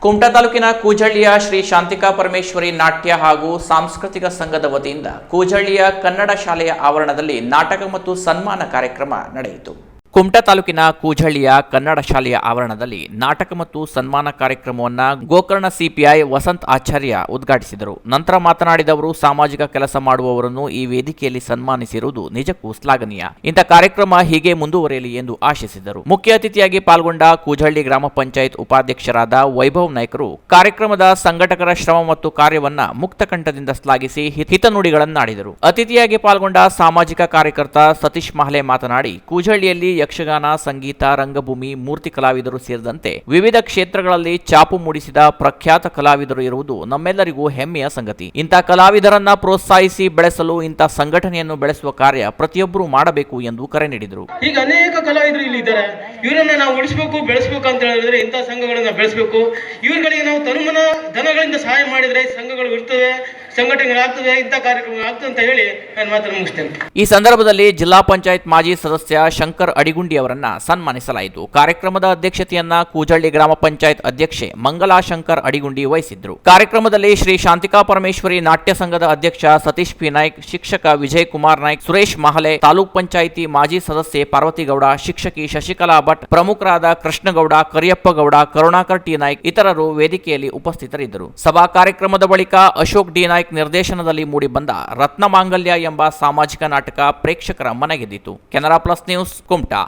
ಕುಮಟಾ ತಾಲೂಕಿನ ಕೂಜಳ್ಳಿಯ ಶ್ರೀ ಶಾಂತಿಕಾ ಪರಮೇಶ್ವರಿ ನಾಟ್ಯ ಹಾಗೂ ಸಾಂಸ್ಕೃತಿಕ ಸಂಘದ ವತಿಯಿಂದ ಕೂಜಳ್ಳಿಯ ಕನ್ನಡ ಶಾಲೆಯ ಆವರಣದಲ್ಲಿ ನಾಟಕ ಮತ್ತು ಸನ್ಮಾನ ಕಾರ್ಯಕ್ರಮ ನಡೆಯಿತು. ಕುಮಟಾ ತಾಲೂಕಿನ ಕೂಜಳ್ಳಿಯ ಕನ್ನಡ ಶಾಲೆಯ ಆವರಣದಲ್ಲಿ ನಾಟಕ ಮತ್ತು ಸನ್ಮಾನ ಕಾರ್ಯಕ್ರಮವನ್ನು ಗೋಕರ್ಣ ಸಿಪಿಐ ವಸಂತ್ ಆಚಾರ್ಯ ಉದ್ಘಾಟಿಸಿದರು. ನಂತರ ಮಾತನಾಡಿದ ಅವರು, ಸಾಮಾಜಿಕ ಕೆಲಸ ಮಾಡುವವರನ್ನು ಈ ವೇದಿಕೆಯಲ್ಲಿ ಸನ್ಮಾನಿಸಿರುವುದು ನಿಜಕ್ಕೂ ಶ್ಲಾಘನೀಯ. ಇಂಥ ಕಾರ್ಯಕ್ರಮ ಹೀಗೆ ಮುಂದುವರಿಯಲಿ ಎಂದು ಆಶಿಸಿದರು. ಮುಖ್ಯ ಅತಿಥಿಯಾಗಿ ಪಾಲ್ಗೊಂಡ ಕೂಜಳ್ಳಿ ಗ್ರಾಮ ಪಂಚಾಯತ್ ಉಪಾಧ್ಯಕ್ಷರಾದ ವೈಭವ್ ನಾಯ್ಕರು ಕಾರ್ಯಕ್ರಮದ ಸಂಘಟಕರ ಶ್ರಮ ಮತ್ತು ಕಾರ್ಯವನ್ನ ಮುಕ್ತ ಕಂಠದಿಂದ ಶ್ಲಾಘಿಸಿ ಹಿತನುಡಿಗಳನ್ನಾಡಿದರು. ಅತಿಥಿಯಾಗಿ ಪಾಲ್ಗೊಂಡ ಸಾಮಾಜಿಕ ಕಾರ್ಯಕರ್ತ ಸತೀಶ್ ಮಹಲೆ ಮಾತನಾಡಿ, ಕೂಜಳ್ಳಿಯಲ್ಲಿ ಯಕ್ಷಗಾನ, ಸಂಗೀತ, ರಂಗಭೂಮಿ, ಮೂರ್ತಿ ಕಲಾವಿದರು ಸೇರಿದಂತೆ ವಿವಿಧ ಕ್ಷೇತ್ರಗಳಲ್ಲಿ ಛಾಪು ಮೂಡಿಸಿದ ಪ್ರಖ್ಯಾತ ಕಲಾವಿದರು ಇರುವುದು ನಮ್ಮೆಲ್ಲರಿಗೂ ಹೆಮ್ಮೆಯ ಸಂಗತಿ. ಇಂಥ ಕಲಾವಿದರನ್ನ ಪ್ರೋತ್ಸಾಹಿಸಿ ಬೆಳೆಸಲು ಇಂಥ ಸಂಘಟನೆಯನ್ನು ಬೆಳೆಸುವ ಕಾರ್ಯ ಪ್ರತಿಯೊಬ್ಬರೂ ಮಾಡಬೇಕು ಎಂದು ಕರೆ ನೀಡಿದರು. ಈಗ ಅನೇಕ ಕಲಾವಿದರು ಇಲ್ಲಿ ಇದ್ದಾರೆ. ಇವರನ್ನ ನಾವು ಉಳಿಸಬೇಕು, ಬೆಳೆಸಬೇಕು ಅಂತ ಹೇಳಿದ್ರೆ ಇಂಥ ಸಂಘಗಳನ್ನ ಬೆಳೆಸಬೇಕು. ಇವರುಗಳಿಗೆ ನಾವು ತನುಮನ ಧನಗಳಿಂದ ಸಹಾಯ ಮಾಡಿದ್ರೆ ಸಂಘಗಳು ಇರ್ತವೆ, ಸಂಘಟನೆಗಳಾಗ್ತವೆ, ಇಂಥ ಕಾರ್ಯಕ್ರಮ ಆಗ್ತದೆ ಅಂತ ಹೇಳಿ ನಾನು ಮಾತನ್ನು ಮುಗಿಸ್ತೇನೆ. ಈ ಸಂದರ್ಭದಲ್ಲಿ ಜಿಲ್ಲಾ ಪಂಚಾಯತ್ ಮಾಜಿ ಸದಸ್ಯ ಶಂಕರ್ ಅಡಿಗುಂಡಿ ಅವರನ್ನ ಸನ್ಮಾನಿಸಲಾಯಿತು. ಕಾರ್ಯಕ್ರಮದ ಅಧ್ಯಕ್ಷತೆಯನ್ನ ಕೂಜಳ್ಳಿ ಗ್ರಾಮ ಪಂಚಾಯತ್ ಅಧ್ಯಕ್ಷೆ ಮಂಗಲಾ ಶಂಕರ್ ಅಡಿಗುಂಡಿ ವಹಿಸಿದ್ರು. ಕಾರ್ಯಕ್ರಮದಲ್ಲಿ ಶ್ರೀ ಶಾಂತಿಕಾ ಪರಮೇಶ್ವರಿ ನಾಟ್ಯ ಸಂಘದ ಅಧ್ಯಕ್ಷ ಸತೀಶ್ ಪಿ ನಾಯ್ಕ್, ಶಿಕ್ಷಕ ವಿಜಯ್ ಕುಮಾರ್ ನಾಯ್ಕ್, ಸುರೇಶ್ ಮಹಲೆ, ತಾಲೂಕ್ ಪಂಚಾಯಿತಿ ಮಾಜಿ ಸದಸ್ಯೆ ಪಾರ್ವತಿಗೌಡ, ಶಿಕ್ಷಕಿ ಶಶಿಕಲಾ ಭಟ್, ಪ್ರಮುಖರಾದ ಕೃಷ್ಣಗೌಡ, ಕರಿಯಪ್ಪಗೌಡ, ಕರುಣಾಕರ್ ಟಿ ನಾಯ್ಕ್ ಇತರರು ವೇದಿಕೆಯಲ್ಲಿ ಉಪಸ್ಥಿತರಿದ್ದರು. ಸಭಾ ಕಾರ್ಯಕ್ರಮದ ಬಳಿಕ ಅಶೋಕ್ ಡಿ ನಾಯ್ಕ್ ನಿರ್ದೇಶನದಲ್ಲಿ ಮೂಡಿಬಂದ ರತ್ನ ಮಾಂಗಲ್ಯ ಎಂಬ ಸಾಮಾಜಿಕ ನಾಟಕ ಪ್ರೇಕ್ಷಕರ ಮನಗೆದ್ದಿತು. Canara plus news, Kumta.